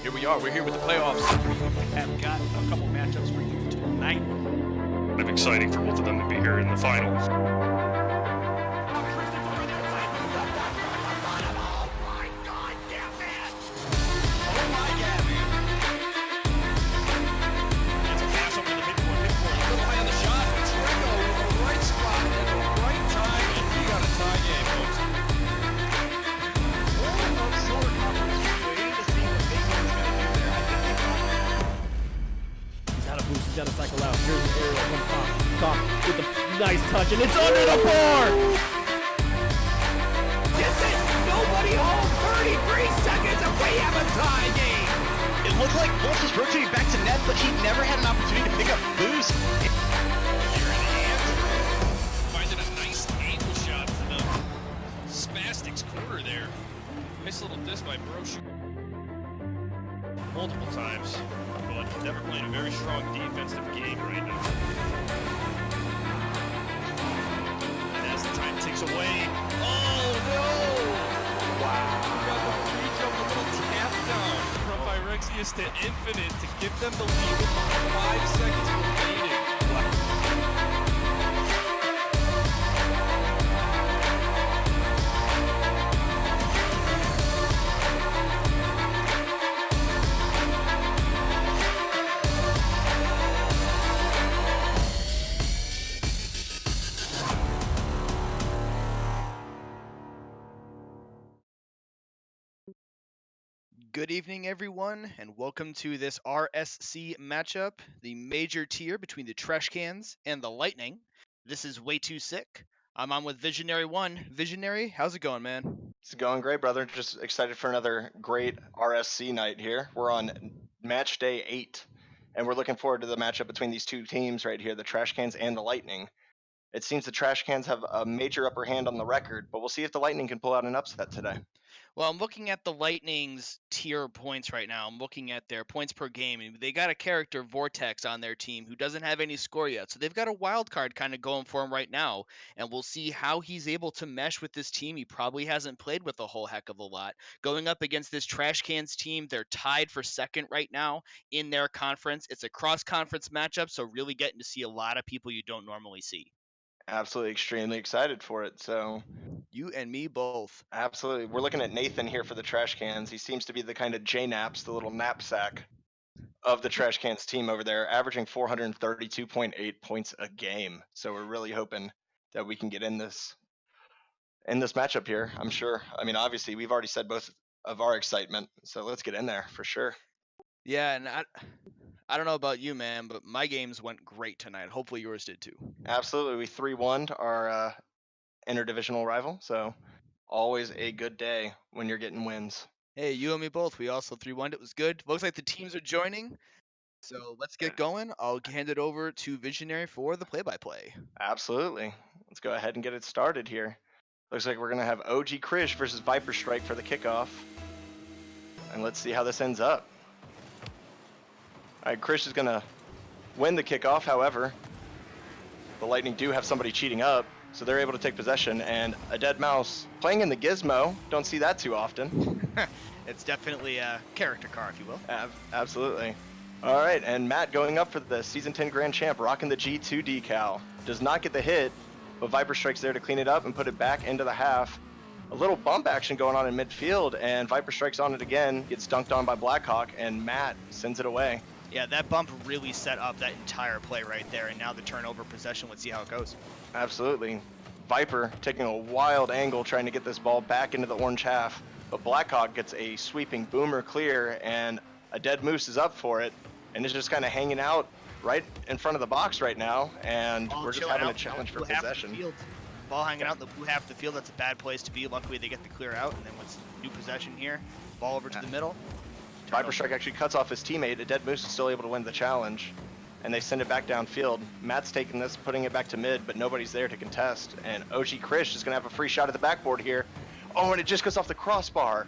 Here we are. We're here with the playoffs. We have got a couple matchups for you tonight. Kind of exciting for both of them to be here in the finals. He's got to cycle out. Here's an aerial from Cock with a nice touch, and it's under the bar! This is nobody home. 33 seconds, and we have a tie game. It looked like Wolf was rotating back to net, but he never had an opportunity to pick up boost. Here in the hand, finding a nice angle shot to the Spastics corner there. Nice little disc by Brosh. Multiple times, but never playing a very strong defensive game right now. And as the time ticks away, oh no! Wow! Got the reach of a little tap down from Phyrexius to Infinite to give them the lead with 5 seconds remaining. Good evening, everyone, and welcome to this RSC matchup, the major tier between the Trashcans and the Lightning. This is Way Too Sick. I'm on with Visionary 1. Visionary, how's it going, man? It's going great, brother. Just excited for another great RSC night here. We're on match day 8, and we're looking forward to the matchup between these two teams right here, the Trashcans and the Lightning. It seems the Trashcans have a major upper hand on the record, but we'll see if the Lightning can pull out an upset today. Well, I'm looking at the Lightning's tier points right now. I'm looking at their points per game, and they got a character, Vortex, on their team who doesn't have any score yet. So they've got a wild card kind of going for him right now, and we'll see how he's able to mesh with this team. He probably hasn't played with a whole heck of a lot. Going up against this Trashcans team, they're tied for second right now in their conference. It's a cross-conference matchup, so really getting to see a lot of people you don't normally see. Absolutely extremely excited for it. So You and me both. absolutely. We're looking at Nathan here for the Trashcans. He seems to be the kind of J-Naps, the little knapsack of the Trashcans team over there, averaging 432.8 points a game. So we're really hoping that we can get in this matchup here. I'm sure. I mean, obviously, we've already said both of our excitement, so let's get in there for sure. Yeah, and I don't know about you, man, but my games went great tonight. Hopefully yours did too. Absolutely. We 3-1'd our interdivisional rival, so always a good day when you're getting wins. Hey, you and me both. We also 3-1'd. It was good. Looks like the teams are joining. So let's get going. I'll hand it over to Visionary for the play-by-play. Absolutely. Let's go ahead and get it started here. Looks like we're going to have OG Krish versus Viper Strike for the kickoff. And let's see how this ends up. All right, Krish is going to win the kickoff. However, the Lightning do have somebody cheating up, so they're able to take possession. And a dead mouse playing in the gizmo. Don't see that too often. It's definitely a character car, if you will. Absolutely. All right, and Matt going up for the Season 10 Grand Champ, rocking the G2 decal. Does not get the hit, but Viper Strike's there to clean it up and put it back into the half. A little bump action going on in midfield, and Viper Strike's on it again, gets dunked on by Blackhawk, and Matt sends it away. Yeah, that bump really set up that entire play right there, and now the turnover possession. Let's see how it goes. Absolutely. Viper taking a wild angle trying to get this ball back into the orange half, but Blackhawk gets a sweeping boomer clear, and a dead moose is up for it, and is just kind of hanging out right in front of the box right now, and we're just having a challenge for possession. Ball hanging out in the blue half of the field. That's a bad place to be. Luckily, they get the clear out, and then what's new possession here? Ball over to the middle. Viper Strike actually cuts off his teammate. A dead moose is still able to win the challenge, and they send it back downfield. Matt's taking this, putting it back to mid, but nobody's there to contest, and OG Krish is going to have a free shot at the backboard here. Oh, and it just goes off the crossbar.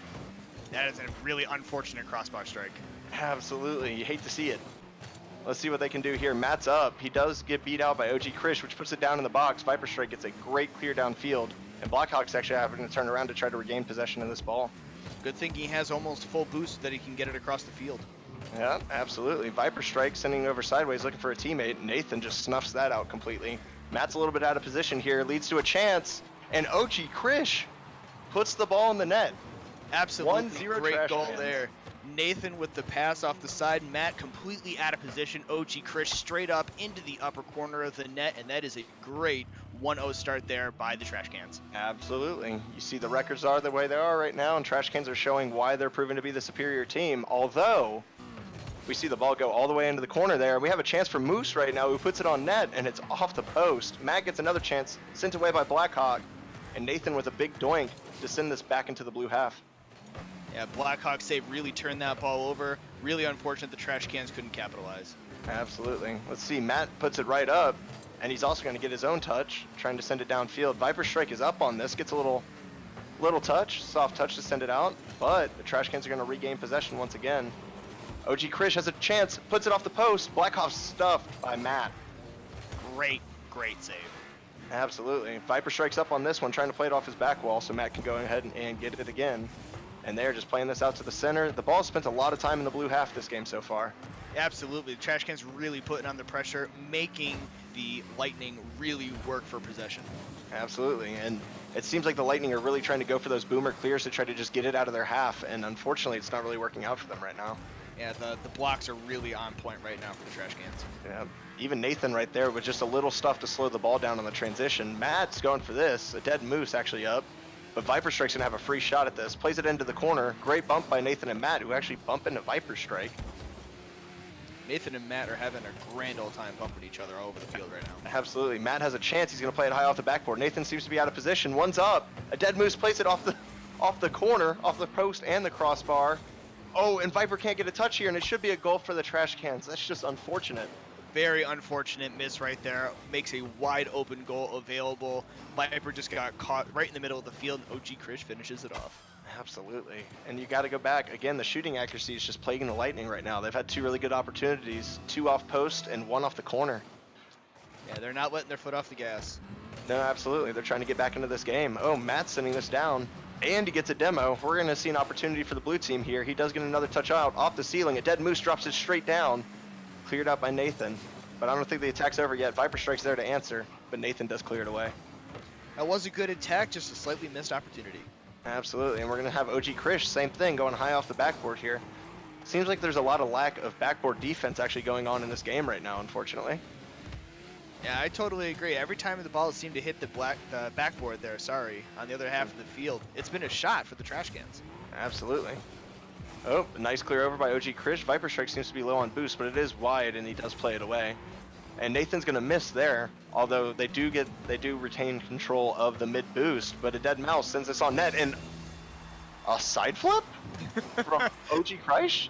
That is a really unfortunate crossbar strike. Absolutely. You hate to see it. Let's see what they can do here. Matt's up. He does get beat out by OG Krish, which puts it down in the box. Viper Strike gets a great clear downfield, and Blackhawks actually having to turn around to try to regain possession of this ball. Good thing he has almost full boost that he can get it across the field. Yeah, absolutely. Viper Strike sending it over sideways looking for a teammate. Nathan just snuffs that out completely. Matt's a little bit out of position here, leads to a chance, and OG Krish puts the ball in the net. Absolutely 1-0 great goal Trashcans. there. Nathan with the pass off the side, Matt completely out of position. OG Krish straight up into the upper corner of the net, and that is a great 1-0 start there by the Trashcans. Absolutely. You see the records are the way they are right now, and Trashcans are showing why they're proven to be the superior team, although we see the ball go all the way into the corner there. We have a chance for Moose right now, who puts it on net, and it's off the post. Matt gets another chance, sent away by Blackhawk, and Nathan with a big doink to send this back into the blue half. Yeah, Blackhawk save really turned that ball over. Really unfortunate the Trashcans couldn't capitalize. Absolutely. Let's see, Matt puts it right up, and he's also going to get his own touch, trying to send it downfield. Viper Strike is up on this, gets a little touch, soft touch to send it out, but the Trashcans are going to regain possession once again. OG Krish has a chance, puts it off the post. Blackhawk's stuffed by Matt. Great save. Absolutely. Viper Strike's up on this one, trying to play it off his back wall so Matt can go ahead and get it again. And they're just playing this out to the center. The ball spent a lot of time in the blue half this game so far. Absolutely. The Trashcans really putting on the pressure, making the Lightning really work for possession. Absolutely. And it seems like the Lightning are really trying to go for those boomer clears to try to just get it out of their half. And unfortunately, it's not really working out for them right now. Yeah, the blocks are really on point right now for the Trashcans. Yeah. Even Nathan right there with just a little stuff to slow the ball down on the transition. Matt's going for this. A dead Moose actually up. But Viper Strike's going to have a free shot at this. Plays it into the corner. Great bump by Nathan and Matt, who actually bump into Viper Strike. Nathan and Matt are having a grand old time bumping each other all over the field right now. Absolutely. Matt has a chance. He's going to play it high off the backboard. Nathan seems to be out of position. One's up. A dead Moose plays it off the corner, off the post and the crossbar. Oh, and Viper can't get a touch here, and it should be a goal for the Trashcans. That's just unfortunate. Very unfortunate miss right there. Makes a wide open goal available. Viper just got caught right in the middle of the field. OG Krish finishes it off. Absolutely. And you got to go back. Again, the shooting accuracy is just plaguing the Lightning right now. They've had two really good opportunities, two off post and one off the corner. Yeah, they're not letting their foot off the gas. No, absolutely. They're trying to get back into this game. Oh, Matt's sending this down. And he gets a demo. We're going to see an opportunity for the blue team here. He does get another touch out off the ceiling. A dead Moose drops it straight down. Cleared out by Nathan. But I don't think the attack's over yet. Viper Strike's there to answer, but Nathan does clear it away. That was a good attack, just a slightly missed opportunity. Absolutely, and we're going to have OG Krish, same thing, going high off the backboard here. Seems like there's a lot of lack of backboard defense actually going on in this game right now, unfortunately. Yeah, I totally agree. Every time the ball seemed to hit the backboard there, on the other half of the field, it's been a shot for the Trashcans. Absolutely. Oh, a nice clear over by OG Krish. Viper Strike seems to be low on boost, but it is wide, and he does play it away. And Nathan's going to miss there, although they do retain control of the mid boost. But a dead mouse sends this on net, and a side flip from OG Krish.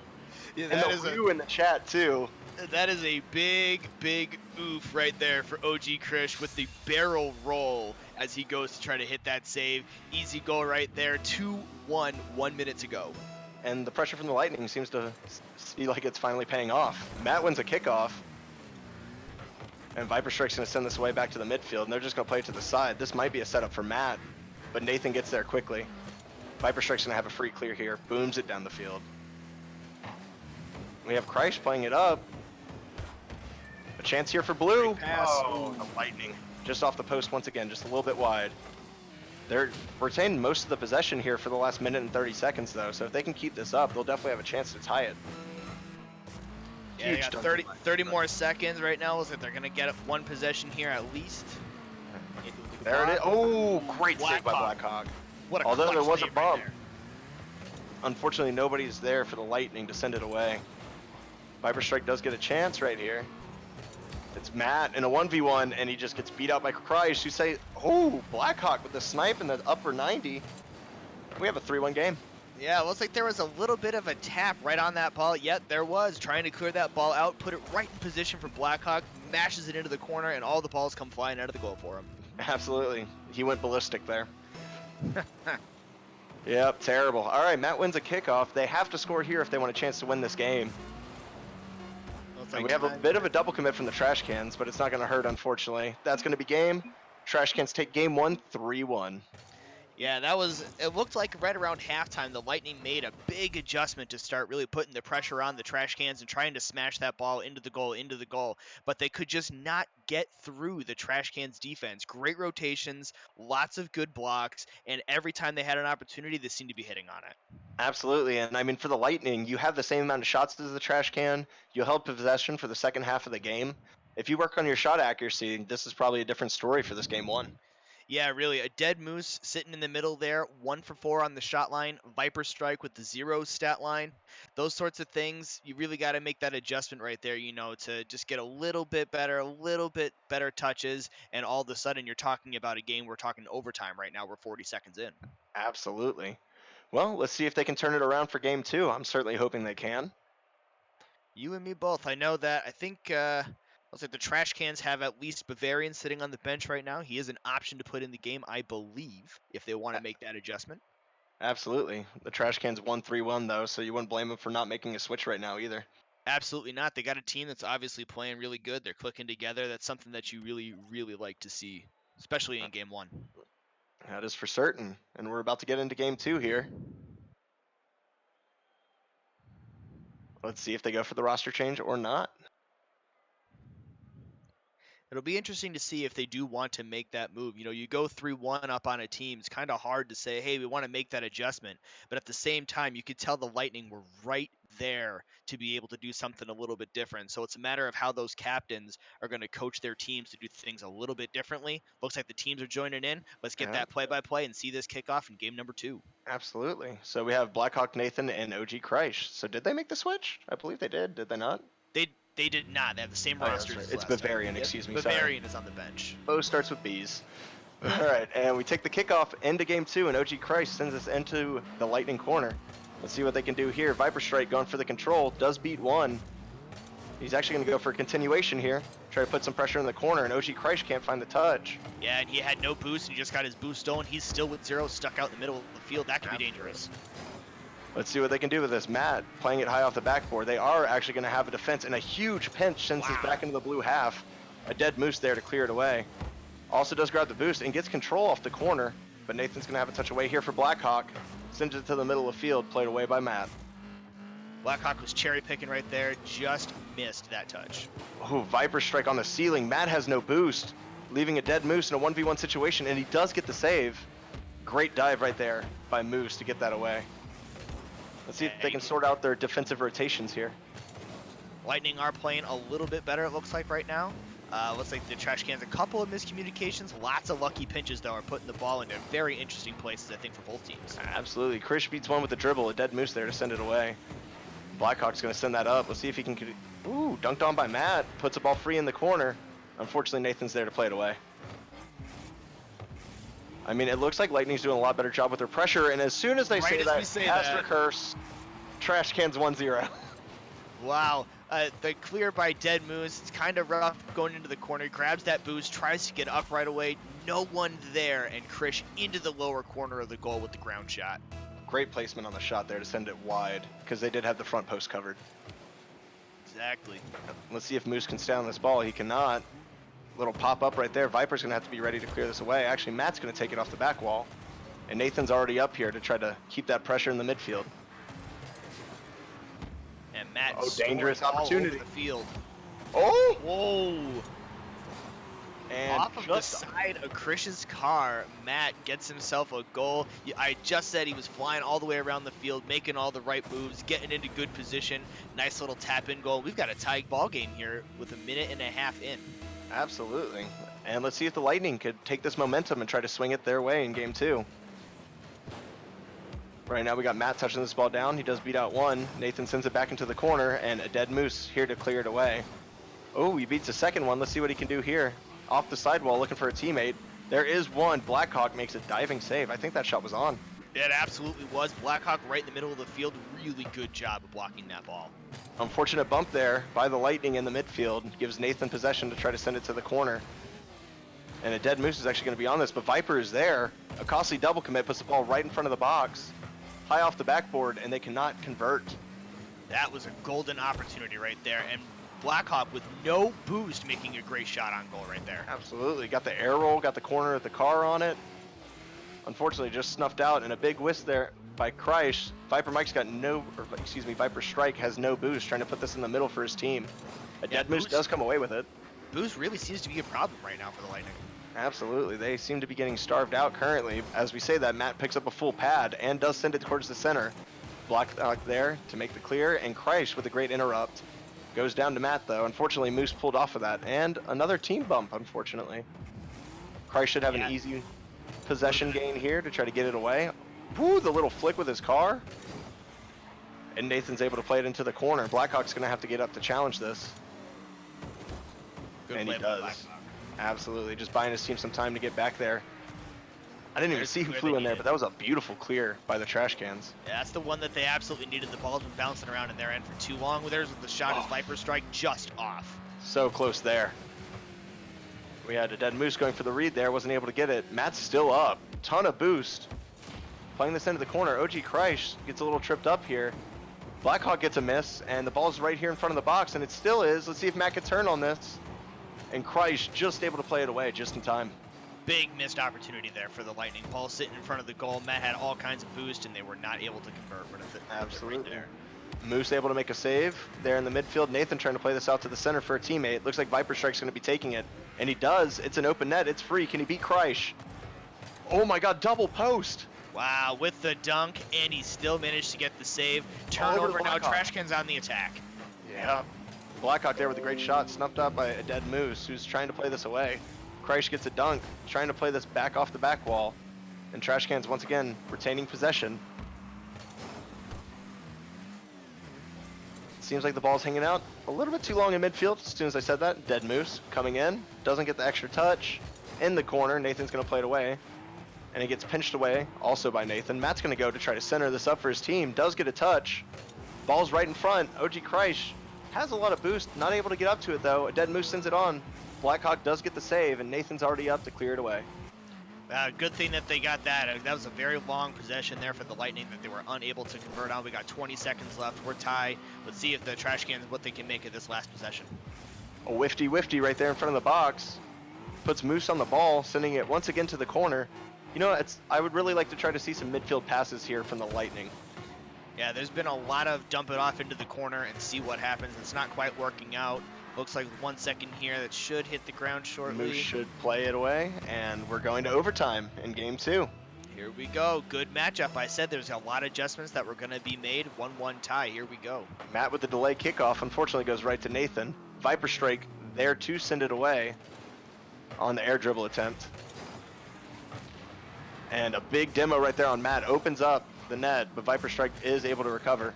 Yeah, And the view in the chat too. That is a big oof right there for OG Krish with the barrel roll as he goes to try to hit that save. Easy goal right there. 2-1, 1 minute to go. And the pressure from the Lightning seems to be like it's finally paying off. Matt wins a kickoff. And Viper Strike's going to send this away back to the midfield, and they're just going to play it to the side. This might be a setup for Matt, but Nathan gets there quickly. Viper Strike's going to have a free clear here. Booms it down the field. We have Kreis playing it up. A chance here for blue. Pass. Oh, the Lightning. Just off the post once again, just a little bit wide. They're retaining most of the possession here for the last minute and 30 seconds, though. So if they can keep this up, they'll definitely have a chance to tie it. Yeah, they got 30 more seconds right now. Looks like they're going to get one possession here at least. There it is. Oh, great save by Blackhawk. What a Although there was a save bump. right there. Unfortunately, nobody's there for the Lightning to send it away. Viper Strike does get a chance right here. It's Matt in a 1v1, and he just gets beat out by Kreis, who say, oh, Blackhawk with the snipe in the upper 90. We have a 3-1 game. Yeah, it looks like there was a little bit of a tap right on that ball. Yet there was, trying to clear that ball out, put it right in position for Blackhawk, mashes it into the corner, and all the balls come flying out of the goal for him. Absolutely. He went ballistic there. Yep, terrible. All right, Matt wins a kickoff. They have to score here if they want a chance to win this game. And we have a bit of a double commit from the Trashcans, but it's not going to hurt, unfortunately. That's going to be game. Trashcans take game 1, 3-1. Yeah, it looked like right around halftime, the Lightning made a big adjustment to start really putting the pressure on the trash cans and trying to smash that ball into the goal, but they could just not get through the trash cans defense. Great rotations, lots of good blocks, and every time they had an opportunity, they seemed to be hitting on it. Absolutely, and I mean for the Lightning, you have the same amount of shots as the trash can. You held possession for the second half of the game. If you work on your shot accuracy, this is probably a different story for this game one. Yeah, really, a dead moose sitting in the middle there, 1 for 4 on the shot line, Viper strike with the 0 stat line. Those sorts of things, you really got to make that adjustment right there, to just get a little bit better touches, and all of a sudden you're talking about a game, we're talking overtime right now, we're 40 seconds in. Absolutely. Well, let's see if they can turn it around for game two. I'm certainly hoping they can. You and me both. I know that. I think looks like the trash cans have at least Bavarian sitting on the bench right now. He is an option to put in the game, I believe, if they want to make that adjustment. Absolutely. The trash cans won 3-1 though, so you wouldn't blame them for not making a switch right now either. Absolutely not. They got a team that's obviously playing really good. They're clicking together. That's something that you really, really like to see, especially in game one. That is for certain. And we're about to get into game two here. Let's see if they go for the roster change or not. It'll be interesting to see if they do want to make that move. You go 3-1 up on a team. It's kind of hard to say, hey, we want to make that adjustment. But at the same time, you could tell the Lightning were right there to be able to do something a little bit different. So it's a matter of how those captains are going to coach their teams to do things a little bit differently. Looks like the teams are joining in. Let's get that play-by-play and see this kickoff in game number 2. Absolutely. So we have Blackhawk Nathan and OG Kreisch. So did they make the switch? I believe they did. Did they not? They did not. They have the same Oh, roster. right. It's Bavarian, excuse me. Bavarian is on the bench. Bo starts with B's. All right, and we take the kickoff into game 2, and OG Kreisch sends us into the Lightning corner. Let's see what they can do here. Viper Strike going for the control, does beat 1. He's actually going to go for a continuation here. Try to put some pressure in the corner, and OG Kreisch can't find the touch. Yeah, and he had no boost, and he just got his boost stolen. He's still with 0, stuck out in the middle of the field. That could be dangerous. Let's see what they can do with this. Matt playing it high off the backboard. They are actually going to have a defense, and a huge pinch sends us back into the blue half. A dead moose there to clear it away. Also does grab the boost and gets control off the corner, but Nathan's going to have a touch away here for Blackhawk. Sends it to the middle of the field, played away by Matt. Blackhawk was cherry picking right there, just missed that touch. Oh, Viper Strike on the ceiling. Matt has no boost, leaving a dead moose in a 1v1 situation, and he does get the save. Great dive right there by Moose to get that away. Let's see if they can sort out their defensive rotations here. Lightning are playing a little bit better, it looks like right now. Looks like the trash cans, a couple of miscommunications, lots of lucky pinches though, are putting the ball into very interesting places, I think, for both teams. Absolutely. Krish beats one with the dribble, a dead moose there to send it away. Blackhawk's going to send that up. Let's see if he can... Ooh, dunked on by Matt. Puts the ball free in the corner. Unfortunately, Nathan's there to play it away. I mean, it looks like Lightning's doing a lot better job with their pressure, and as soon as they say that, curse, trash cans 1-0. Wow. The clear by dead moose. It's kind of rough going into the corner. Grabs that boost, tries to get up right away. No one there, and Krish into the lower corner of the goal with the ground shot. Great placement on the shot there to send it wide, because they did have the front post covered. Exactly. Let's see if Moose can stay on this ball. He cannot. Little pop up right there. Viper's going to have to be ready to clear this away. Actually, Matt's going to take it off the back wall. And Nathan's already up here to try to keep that pressure in the midfield. And Matt dangerous opportunity. All over the field. Oh! Whoa! And off of the side of Krish's car, Matt gets himself a goal. I just said he was flying all the way around the field, making all the right moves, getting into good position. Nice little tap-in goal. We've got a tied ball game here with a minute and a half in. Absolutely. And let's see if the Lightning could take this momentum and try to swing it their way in game 2. Right now we got Matt touching this ball down. He does beat out one. Nathan sends it back into the corner, and a dead moose here to clear it away. Oh, he beats the second one. Let's see what he can do here. Off the sidewall, looking for a teammate. There is one. Blackhawk makes a diving save. I think that shot was on. It absolutely was. Blackhawk right in the middle of the field. Really good job of blocking that ball. Unfortunate bump there by the Lightning in the midfield. Gives Nathan possession to try to send it to the corner. And a dead moose is actually going to be on this, but Viper is there. A costly double commit puts the ball right in front of the box. High off the backboard, and they cannot convert. That was a golden opportunity right there. And Blackhawk with no boost making a great shot on goal right there. Absolutely. Got the air roll, got the corner of the car on it. unfortunately just snuffed out, and a big whisk there by Kreis. Viper Mike's got no, or excuse me, Viper Strike has no boost, trying to put this in the middle for his team. A Yeah, dead moose boost- does come away with it. Boost really seems to be a problem right now for the Lightning. Absolutely, they seem to be getting starved out currently. As we say that, Matt picks up a full pad and does send it towards the center. Block there to make the clear, and Kreis with a great interrupt. Goes down to Matt though. Unfortunately, Moose pulled off of that, and another team bump, unfortunately. Kreis should have an easy possession gain here to try to get it away. Woo, the little flick with his car. And Nathan's able to play it into the corner. Blackhawk's going to have to get up to challenge this. Good And play he by does. Blackhawk. Absolutely, just buying his team some time to get back there. I didn't even There's see who where flew they in there, needed. but that was a beautiful clear by the Trashcans. Yeah, that's the one that they absolutely needed. The ball's been bouncing around in their end for too long. There's the shot is Viper Strike just off. So close there. We had a dead moose going for the read there, wasn't able to get it. Matt's still up, ton of boost. Playing this into the corner, OG Kreis gets a little tripped up here. Blackhawk gets a miss, and the ball's right here in front of the box, and it still is. Let's see if Matt can turn on this. And Kreis just able to play it away just in time. Big missed opportunity there for the Lightning. Ball sitting in front of the goal. Matt had all kinds of boost, and they were not able to convert with it. Absolutely. Right there. Moose able to make a save there in the midfield. Nathan trying to play this out to the center for a teammate. Looks like Viper Strike's going to be taking it. And he does. It's an open net. It's free. Can he beat Kreis? Oh my god, double post. Wow, with the dunk, and he still managed to get the save. All over Turnover the now. Blackhawk. Trashcans on the attack. Yeah. Blackhawk there with a great shot, snuffed out by a dead moose who's trying to play this away. Kreis gets a dunk, trying to play this back off the back wall. And Trashcans once again retaining possession. Seems like the ball's hanging out a little bit too long in midfield. As soon as I said that, dead moose coming in, doesn't get the extra touch. In the corner, Nathan's gonna play it away. And it gets pinched away, also by Nathan. Matt's gonna go to try to center this up for his team, does get a touch. Ball's right in front, OG Kreis has a lot of boost, not able to get up to it though. A dead moose sends it on. Blackhawk does get the save, and Nathan's already up to clear it away. Good thing that they got that. That was a very long possession there for the Lightning that they were unable to convert on. We got 20 seconds left. We're tied. Let's see if the Trashcans, what they can make of this last possession. A wifty right there in front of the box. Puts Moose on the ball, sending it once again to the corner. You know, I would really like to try to see some midfield passes here from the Lightning. Yeah, there's been a lot of dump it off into the corner and see what happens. It's not quite working out. Looks like 1 second here that should hit the ground shortly. Moose should play it away, and we're going to overtime in game 2. Here we go. Good matchup. I said there's a lot of adjustments that were going to be made. 1-1 tie. Here we go. Matt with the delay kickoff, unfortunately goes right to Nathan. Viper Strike there to send it away on the air dribble attempt. And a big demo right there on Matt. Opens up the net, but Viper Strike is able to recover.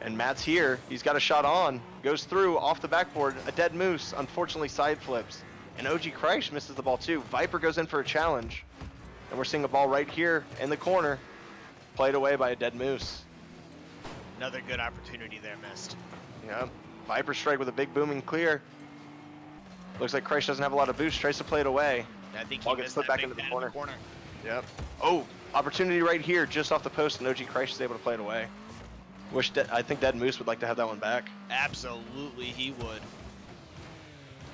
And Matt's here. He's got a shot on. Goes through off the backboard. A dead moose, unfortunately side flips. And OG Kreis misses the ball too. Viper goes in for a challenge. And we're seeing a ball right here in the corner. Played away by a dead moose. Another good opportunity there missed. Yeah. Viper Strike with a big booming clear. Looks like Kreis doesn't have a lot of boost. Tries to play it away. I think Ball he gets missed put that back big into the pad corner. in the corner. Yep. Oh, opportunity right here, just off the post, and OG Kreis is able to play it away. I think Dead Moose would like to have that one back. Absolutely, he would.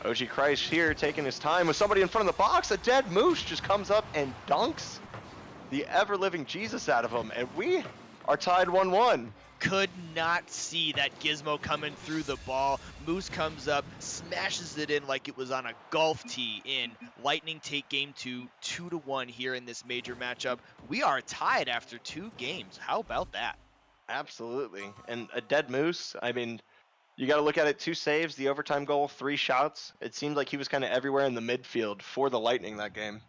OG Kreis here taking his time with somebody in front of the box. A Dead Moose just comes up and dunks the ever-living Jesus out of him, and we are tied 1-1. Could not see that Gizmo coming through the ball. Moose comes up, smashes it in like it was on a golf tee in. Lightning take game 2, 2-1 here in this major matchup. We are tied after 2 games. How about that? Absolutely. And a Dead Moose, I mean, you got to look at it, 2 saves, the overtime goal, 3 shots. It seemed like he was kind of everywhere in the midfield for the Lightning that game.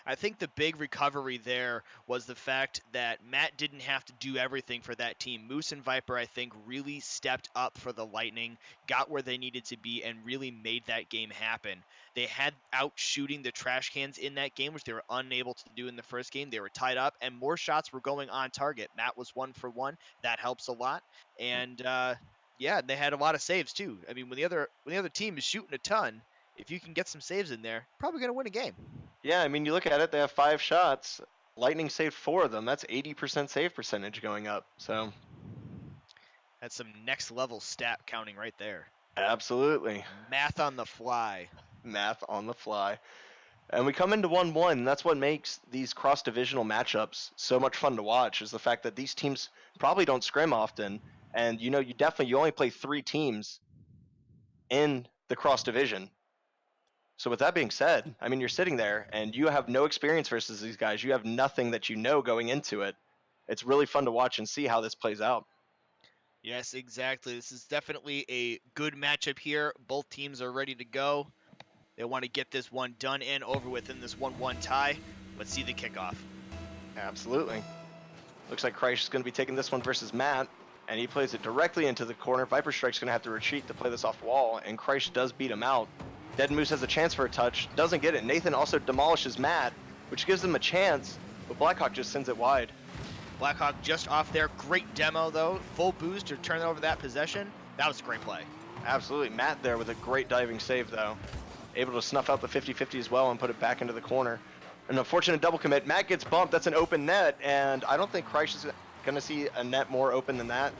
I think the big recovery there was the fact that Matt didn't have to do everything for that team. Moose and Viper, I think, really stepped up for the Lightning, got where they needed to be, and really made that game happen. They had out shooting the Trashcans in that game, which they were unable to do in the first game. They were tied up, and more shots were going on target. Matt was 1 for 1. That helps a lot. And, yeah, they had a lot of saves, too. I mean, when the other team is shooting a ton, if you can get some saves in there, probably going to win a game. Yeah, I mean, you look at it, they have 5 shots. Lightning saved 4 of them. That's 80% save percentage going up. So That's some next level stat counting right there. absolutely. Math on the fly. Math on the fly. And we come into 1-1, and that's what makes these cross-divisional matchups so much fun to watch, is the fact that these teams probably don't scrim often, and you only play 3 teams in the cross-division. So with that being said, I mean, you're sitting there, and you have no experience versus these guys. You have nothing that you know going into it. It's really fun to watch and see how this plays out. Yes, exactly. This is definitely a good matchup here. Both teams are ready to go. They want to get this one done and over with in this 1-1 tie. Let's see the kickoff. Absolutely. Looks like Kreis is going to be taking this one versus Matt, and he plays it directly into the corner. Viper Strike's going to have to retreat to play this off wall, and Kreis does beat him out. Dead Moose has a chance for a touch, doesn't get it. Nathan also demolishes Matt, which gives him a chance, but Blackhawk just sends it wide. Blackhawk just off there. Great demo, though. Full boost to turn over that possession. That was a great play. Absolutely. Matt there with a great diving save, though. Able to snuff out the 50-50 as well and put it back into the corner. An unfortunate double commit. Matt gets bumped. That's an open net, and I don't think Kreis is going to see a net more open than that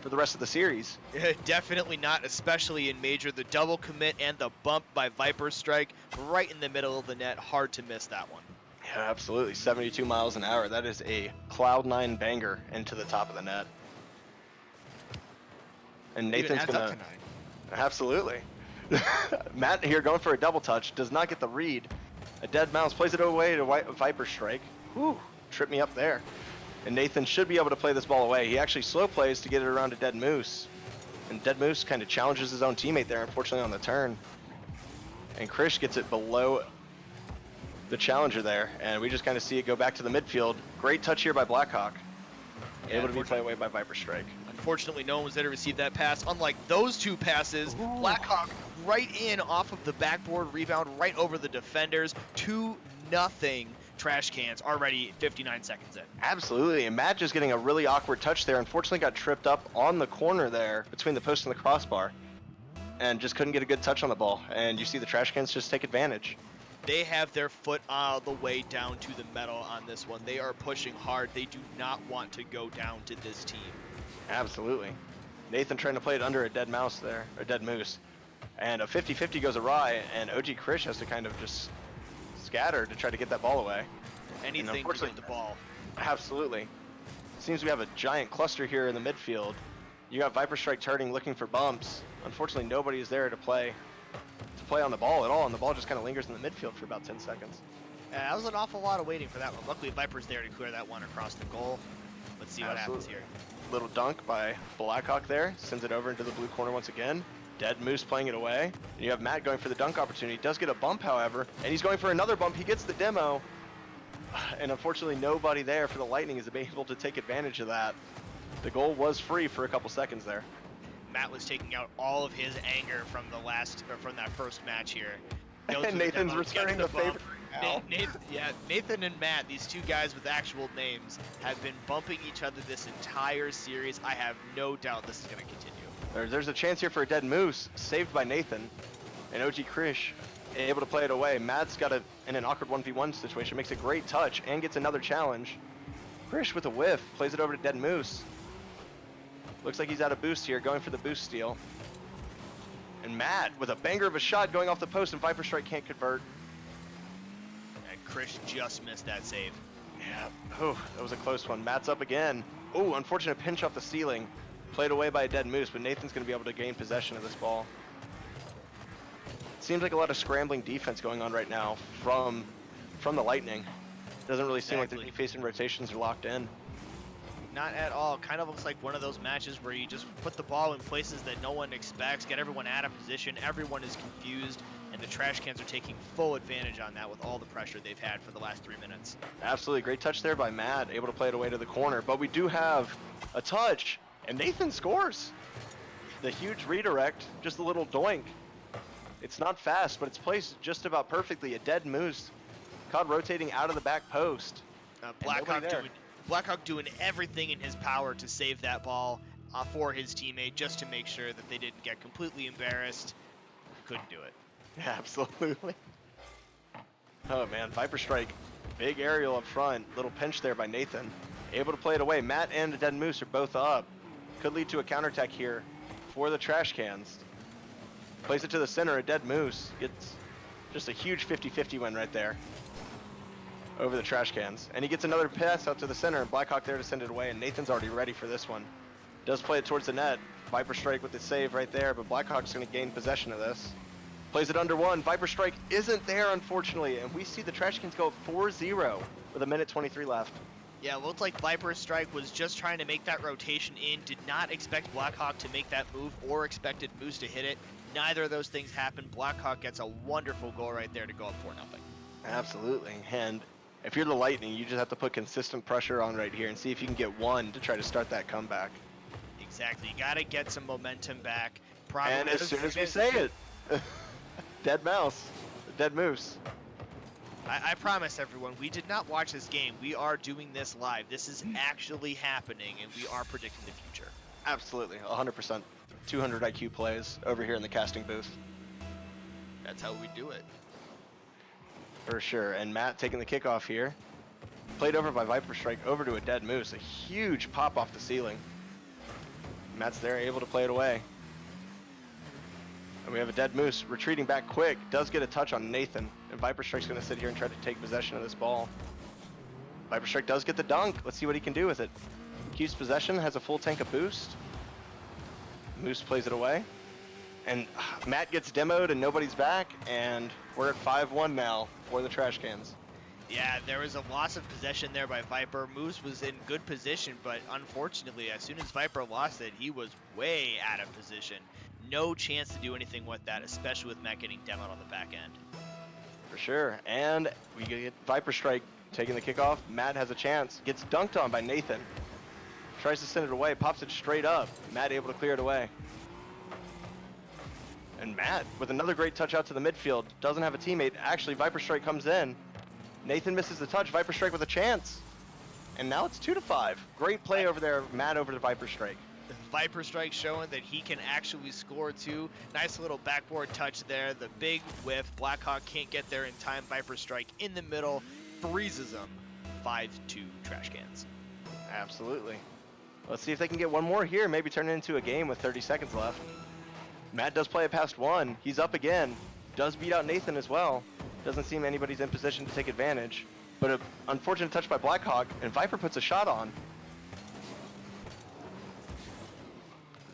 for the rest of the series. Definitely not, especially in Major. The double commit and the bump by Viper Strike right in the middle of the net. Hard to miss that one. Yeah, absolutely. 72 miles an hour. That is a Cloud9 banger into the top of the net. And Nathan's going to... Absolutely. Matt here going for a double touch. Does not get the read. A dead mouse plays it away to Viper Strike. Whew, tripped me up there. And Nathan should be able to play this ball away. He actually slow plays to get it around to Dead Moose. And Dead Moose kind of challenges his own teammate there, unfortunately, on the turn. And Krish gets it below the challenger there. And we just kind of see it go back to the midfield. Great touch here by Blackhawk. Able to be played away by Viper Strike. Unfortunately, no one was there to receive that pass. Unlike those two passes, Blackhawk right in off of the backboard rebound, right over the defenders. 2-0 Trashcans already 59 seconds in. Absolutely, and Matt just getting a really awkward touch there. Unfortunately got tripped up on the corner there between the post and the crossbar. And just couldn't get a good touch on the ball. And you see the Trashcans just take advantage. They have their foot all the way down to the metal on this one. They are pushing hard. They do not want to go down to this team. Absolutely. Nathan trying to play it under a dead mouse there, or dead moose. And a 50-50 goes awry, and OG Krish has to kind of just scatter to try to get that ball away. Anything to get the ball. Absolutely. Seems we have a giant cluster here in the midfield. You got Viper Strike turning, looking for bumps. Unfortunately, nobody is there to play on the ball at all, and the ball just kind of lingers in the midfield for about 10 seconds. Yeah, that was an awful lot of waiting for that one. Luckily, Viper's there to clear that one across the goal. Let's see what happens here. Little dunk by Blackhawk there. Sends it over into the blue corner once again. Dead Moose playing it away. And you have Matt going for the dunk opportunity. Does get a bump, however, and he's going for another bump. He gets the demo. And unfortunately, nobody there for the Lightning is able to take advantage of that. The goal was free for a couple seconds there. Matt was taking out all of his anger from from that first match here. And Nathan's returning the favor. Nathan and Matt, these two guys with actual names, have been bumping each other this entire series. I have no doubt this is going to continue. There's a chance here for a dead moose, saved by Nathan. And OG Krish able to play it away. Matt's got in an awkward 1v1 situation, makes a great touch and gets another challenge. Krish with a whiff, plays it over to Dead Moose. Looks like he's out of boost here, going for the boost steal. And Matt with a banger of a shot going off the post, and Viper Strike can't convert. And Krish just missed that save. Yeah, oh, that was a close one. Matt's up again. Oh, unfortunate pinch off the ceiling. Played away by a Dead Moose, but Nathan's going to be able to gain possession of this ball. Seems like a lot of scrambling defense going on right now from the Lightning. Doesn't really seem like the defensive rotations are locked in. Not at all. Kind of looks like one of those matches where you just put the ball in places that no one expects, get everyone out of position, everyone is confused, and the Trashcans are taking full advantage on that with all the pressure they've had for the last 3 minutes. Absolutely. Great touch there by Matt, able to play it away to the corner. But we do have a touch, and Nathan scores. The huge redirect, just a little doink. It's not fast, but it's placed just about perfectly. A Dead Moose caught rotating out of the back post. Blackhawk doing everything in his power to save that ball for his teammate, just to make sure that they didn't get completely embarrassed. Couldn't do it. Yeah, absolutely. Oh man, Viper Strike, big aerial up front, little pinch there by Nathan. Able to play it away. Matt and the Dead Moose are both up. Could lead to a counterattack here for the Trashcans. Plays it to the center, a Dead Moose gets Just a huge 50-50 win right there over the trash cans. And he gets another pass out to the center, and Blackhawk there to send it away, and Nathan's already ready for this one. Does play it towards the net. Viper Strike with the save right there, but Blackhawk's going to gain possession of this. Plays it under one. Viper Strike isn't there, unfortunately, and we see the trash cans go up 4-0 with 1:23 left. Yeah, it looked like Viper Strike was just trying to make that rotation in, did not expect Blackhawk to make that move or expected Moose to hit it. Neither of those things happened. Blackhawk gets a wonderful goal right there to go up 4-0. Absolutely, and if you're the Lightning, you just have to put consistent pressure on right here and see if you can get one to try to start that comeback. Exactly, you gotta get some momentum back. Probably And as soon as we say it, dead mouse, dead moose. I promise everyone, we did not watch this game. We are doing this live. This is actually happening, and we are predicting the future. Absolutely, 100%. 200 IQ plays over here in the casting booth. That's how we do it. For sure, and Matt taking the kickoff here. Played over by Viper Strike over to a dead moose. A huge pop off the ceiling. Matt's there, able to play it away. And we have a dead moose retreating back quick. Does get a touch on Nathan. And Viper Strike's going to sit here and try to take possession of this ball. Viper Strike does get the dunk. Let's see what he can do with it. Keeps possession, has a full tank of boost. Moose plays it away. And Matt gets demoed and nobody's back. And we're at 5-1 now for the trash cans. Yeah, there was a loss of possession there by Viper. Moose was in good position, but unfortunately, as soon as Viper lost it, he was way out of position. No chance to do anything with that, especially with Matt getting demoed on the back end. For sure, and we get Viper Strike taking the kickoff. Matt has a chance, gets dunked on by Nathan. Tries to send it away, pops it straight up. Matt able to clear it away. And Matt with another great touch out to the midfield. Doesn't have a teammate. Actually, Viper Strike comes in. Nathan misses the touch. Viper Strike with a chance. And now it's 2-5. Great play over there, Matt over to Viper Strike. Viper Strike showing that he can actually score too. Nice little backboard touch there. The big whiff. Blackhawk can't get there in time. Viper Strike in the middle freezes them. 5-2 trash cans. Absolutely. Let's see if they can get one more here. Maybe turn it into a game with 30 seconds left. Matt does play it past one. He's up again. Does beat out Nathan as well. Doesn't seem anybody's in position to take advantage. But an unfortunate touch by Blackhawk, and Viper puts a shot on.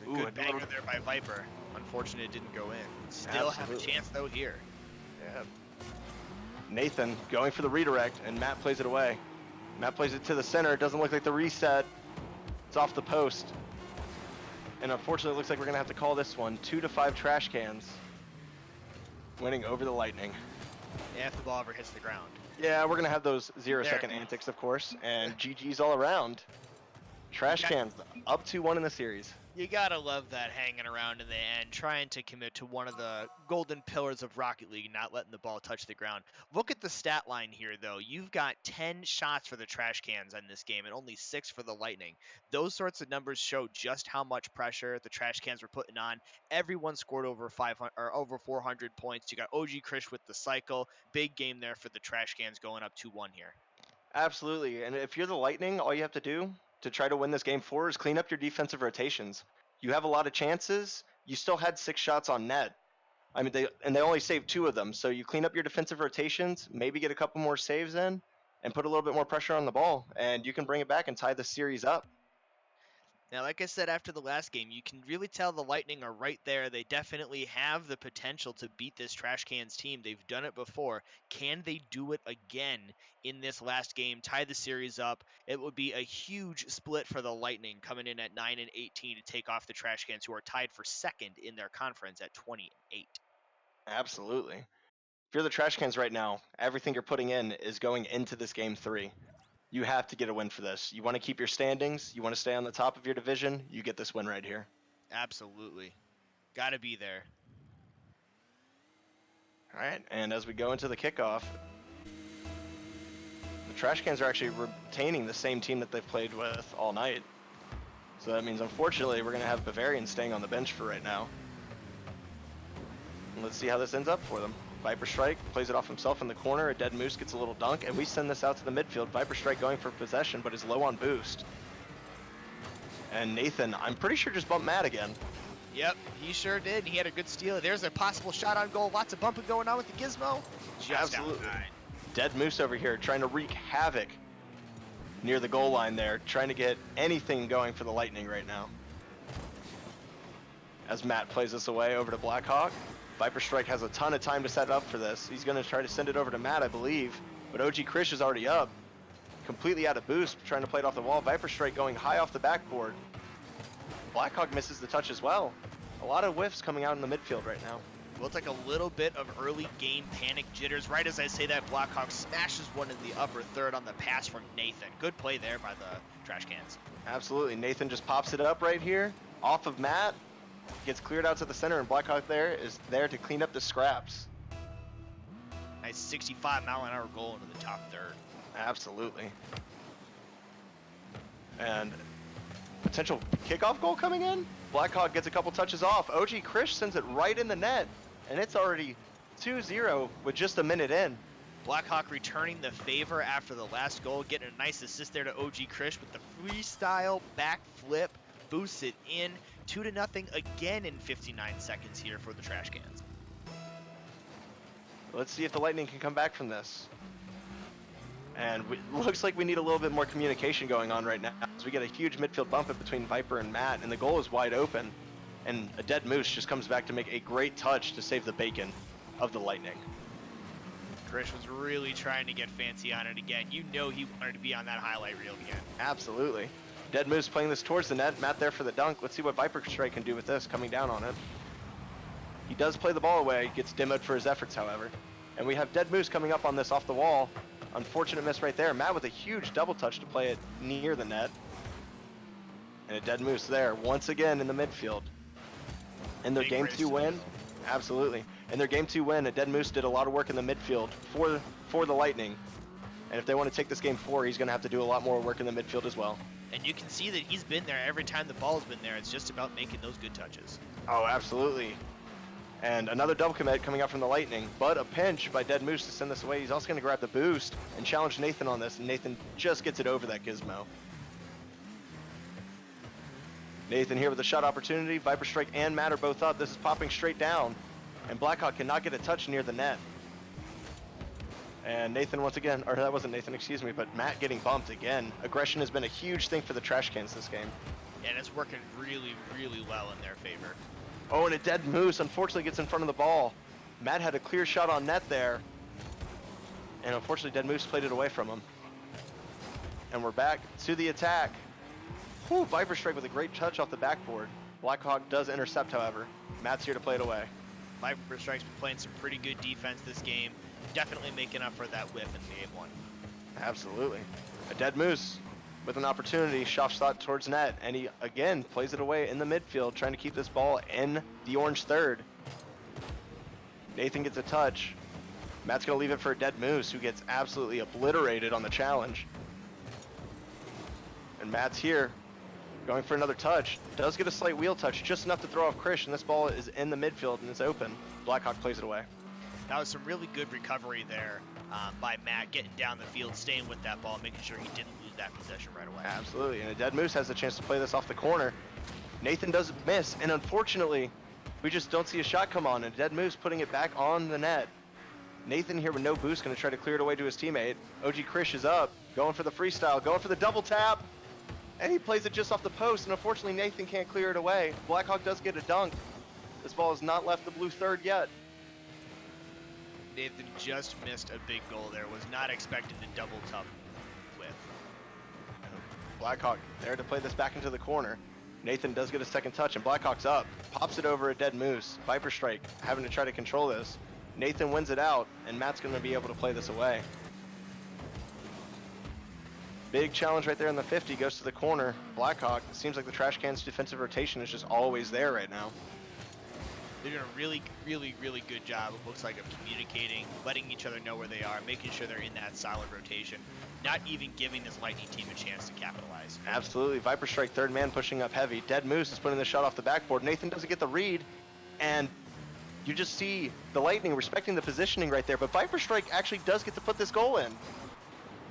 Ooh, Good banger there by Viper. Unfortunate it didn't go in. Still have a chance though here. Yeah. Nathan going for the redirect, and Matt plays it away. Matt plays it to the center. It doesn't look like the reset. It's off the post. And unfortunately, it looks like we're going to have to call this one 2-5 trash cans. Winning over the Lightning. Yeah, if the ball ever hits the ground. Yeah, we're going to have those 0-second antics, of course. And GG's all around. Trash cans up 2-1 in the series. You gotta love that hanging around in the end, trying to commit to one of the golden pillars of Rocket League, not letting the ball touch the ground. Look at the stat line here, though. You've got 10 shots for the trash cans in this game and only 6 for the Lightning. Those sorts of numbers show just how much pressure the trash cans were putting on. Everyone scored over 500 or over 400 points. You got OG Krish with the cycle. Big game there for the trash cans going up 2-1 here. Absolutely. And if you're the Lightning, all you have to do to try to win this game 4 is clean up your defensive rotations. You have a lot of chances. You still had 6 shots on net. I mean, they only saved 2 of them. So you clean up your defensive rotations, maybe get a couple more saves in, and put a little bit more pressure on the ball, and you can bring it back and tie the series up. Now, like I said after the last game, you can really tell the Lightning are right there. They definitely have the potential to beat this Trash Cans team. They've done it before. Can they do it again in this last game, tie the series up? It would be a huge split for the Lightning coming in at 9-18 to take off the Trash Cans, who are tied for second in their conference at 20-8. Absolutely. If you're the Trash Cans right now, everything you're putting in is going into this game 3. You have to get a win for this. You want to keep your standings. You want to stay on the top of your division. You get this win right here. Absolutely. Got to be there. All right, and as we go into the kickoff, the Trash Cans are actually retaining the same team that they've played with all night. So that means, unfortunately, we're going to have Bavarian staying on the bench for right now. And let's see how this ends up for them. Viper Strike plays it off himself in the corner. A dead moose gets a little dunk, and we send this out to the midfield. Viper Strike going for possession, but is low on boost. And Nathan, I'm pretty sure, just bumped Matt again. Yep, he sure did. He had a good steal. There's a possible shot on goal. Lots of bumping going on with the Gizmo. Just Absolutely. outside. Dead Moose over here trying to wreak havoc near the goal line there, trying to get anything going for the Lightning right now. As Matt plays this away over to Blackhawk. Viper Strike has a ton of time to set up for this. He's going to try to send it over to Matt, I believe. But OG Krish is already up. Completely out of boost, trying to play it off the wall. Viper Strike going high off the backboard. Blackhawk misses the touch as well. A lot of whiffs coming out in the midfield right now. Looks like a little bit of early game panic jitters. Right as I say that, Blackhawk smashes one in the upper third on the pass from Nathan. Good play there by the Trashcans. Absolutely. Nathan just pops it up right here, off of Matt. Gets cleared out to the center, and Blackhawk there is there to clean up the scraps. Nice 65-mile-an-hour goal into the top third. Absolutely. And potential kickoff goal coming in. Blackhawk gets a couple touches off. OG Krish sends it right in the net, and it's already 2-0 with just a minute in. Blackhawk returning the favor after the last goal, getting a nice assist there to OG Krish with the freestyle back flip, boosts it in. 2-0 again in 59 seconds here for the Trashcans. Let's see if the Lightning can come back from this. And looks like we need a little bit more communication going on right now. So we get a huge midfield bump in between Viper and Matt, and the goal is wide open. And a Dead Moose just comes back to make a great touch to save the bacon of the Lightning. Krish was really trying to get fancy on it again. You know he wanted to be on that highlight reel again. Absolutely. Dead Moose playing this towards the net. Matt there for the dunk. Let's see what Viper Strike can do with this, coming down on it. He does play the ball away. Gets demoed for his efforts, however. And we have Dead Moose coming up on this off the wall. Unfortunate miss right there. Matt with a huge double touch to play it near the net. And a Dead Moose there once again in the midfield. In their Big game race 2 to win. this. Absolutely. In their game 2 win, a Dead Moose did a lot of work in the midfield for the Lightning. And if they want to take this game 4, he's going to have to do a lot more work in the midfield as well. And you can see that he's been there every time the ball's been there. It's just about making those good touches. Oh, absolutely. And another double commit coming out from the Lightning, but a pinch by Dead Moose to send this away. He's also going to grab the boost and challenge Nathan on this, and Nathan just gets it over that Gizmo. Nathan here with a shot opportunity. Viper Strike and Matt are both up. This is popping straight down, and Blackhawk cannot get a touch near the net. And Nathan once again, or that wasn't Nathan, excuse me, but Matt getting bumped again. Aggression has been a huge thing for the Trashcans this game. And it's working really, really well in their favor. Oh, and a Dead Moose unfortunately gets in front of the ball. Matt had a clear shot on net there. And unfortunately, Dead Moose played it away from him. And we're back to the attack. Whew, Viper Strike with a great touch off the backboard. Blackhawk does intercept, however. Matt's here to play it away. Viper Strike's been playing some pretty good defense this game. Definitely making up for that whiff in game 1. Absolutely. A Dead Moose with an opportunity, shot shot towards net, and he again plays it away in the midfield, trying to keep this ball in the orange third. Nathan gets a touch. Matt's going to leave it for a Dead Moose, who gets absolutely obliterated on the challenge. And Matt's here, going for another touch. Does get a slight wheel touch, just enough to throw off Krish, and this ball is in the midfield and it's open. Blackhawk plays it away. That was some really good recovery there by Matt, getting down the field, staying with that ball, making sure he didn't lose that possession right away. Absolutely, and a Dead Moose has the chance to play this off the corner. Nathan doesn't miss, and unfortunately, we just don't see a shot come on, and Dead Moose putting it back on the net. Nathan here with no boost, going to try to clear it away to his teammate. OG Krish is up, going for the freestyle, going for the double tap, and he plays it just off the post, and unfortunately Nathan can't clear it away. Blackhawk does get a dunk. This ball has not left the blue third yet. Nathan just missed a big goal there. Was not expecting to double top with. Blackhawk there to play this back into the corner. Nathan does get a second touch, and Blackhawk's up. Pops it over a Dead Moose. Viper Strike having to try to control this. Nathan wins it out, and Matt's going to be able to play this away. Big challenge right there in the 50, goes to the corner. Blackhawk, it seems like the Trashcans' defensive rotation is just always there right now. They're doing a really, really, really good job, it looks like, of communicating, letting each other know where they are, making sure they're in that solid rotation, not even giving this Lightning team a chance to capitalize. Absolutely. Viper Strike, third man pushing up heavy. Dead Moose is putting the shot off the backboard. Nathan doesn't get the read, and you just see the Lightning respecting the positioning right there, but Viper Strike actually does get to put this goal in.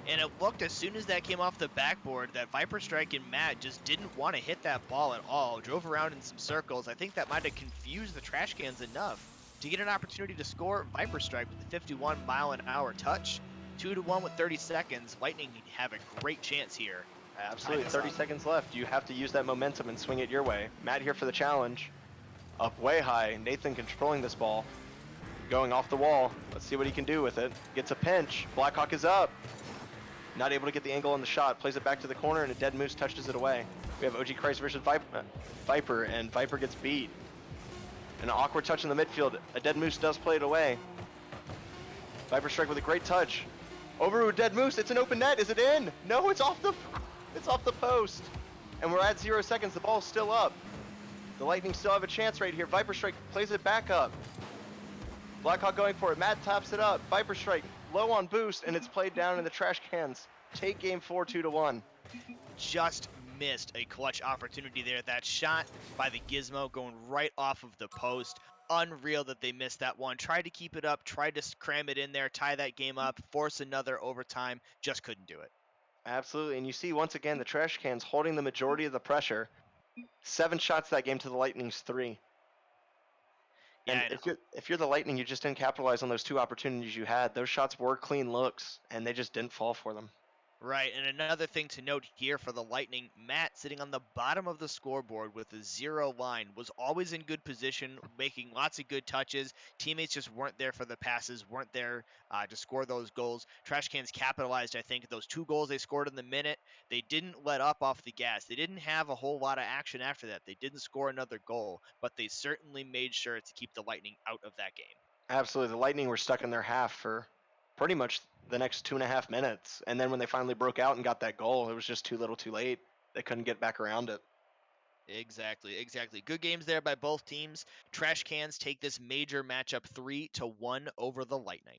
And it looked, as soon as that came off the backboard, that Viper Strike and Matt just didn't want to hit that ball at all. Drove around in some circles. I think that might have confused the Trashcans enough to get an opportunity to score. Viper Strike with the 51-mile-an-hour touch. 2-1 with 30 seconds. Lightning have a great chance here. Absolutely, Tie this 30 up. seconds left. You have to use that momentum and swing it your way. Matt here for the challenge. Up way high. Nathan controlling this ball. Going off the wall. Let's see what he can do with it. Gets a pinch. Blackhawk is up. Not able to get the angle on the shot. Plays it back to the corner, and a dead moose touches it away. We have OG Christ versus Viper, and Viper gets beat. An awkward touch in the midfield. A dead moose does play it away. Viper Strike with a great touch. Over to a dead moose. It's an open net. Is it in? No, it's off the post. And we're at 0 seconds. The ball's still up. The Lightning still have a chance right here. Viper Strike plays it back up. Blackhawk going for it. Matt taps it up. Viper Strike low on boost, and it's played down in the trash cans. Take game 4, 2-1. Just missed a clutch opportunity there. That shot by the Gizmo going right off of the post. Unreal that they missed that one. Tried to keep it up, tried to cram it in there, tie that game up, force another overtime. Just couldn't do it. Absolutely, and you see once again the trash cans holding the majority of the pressure. 7 shots that game to the Lightning's 3. Yeah, And if you're the Lightning, you just didn't capitalize on those 2 opportunities you had. Those shots were clean looks, and they just didn't fall for them. right, and another thing to note here for the Lightning, Matt sitting on the bottom of the scoreboard with a 0 line, was always in good position, making lots of good touches. Teammates just weren't there for the passes, weren't there to score those goals. Trashcans capitalized, I think, those 2 goals they scored in the minute. They didn't let up off the gas. They didn't have a whole lot of action after that. They didn't score another goal, but they certainly made sure to keep the Lightning out of that game. Absolutely, the Lightning were stuck in their half for pretty much the next 2.5 minutes. And then when they finally broke out and got that goal, it was just too little too late. They couldn't get back around it. Exactly. Good games there by both teams. Trash Cans take this major matchup 3-1 over the Lightning.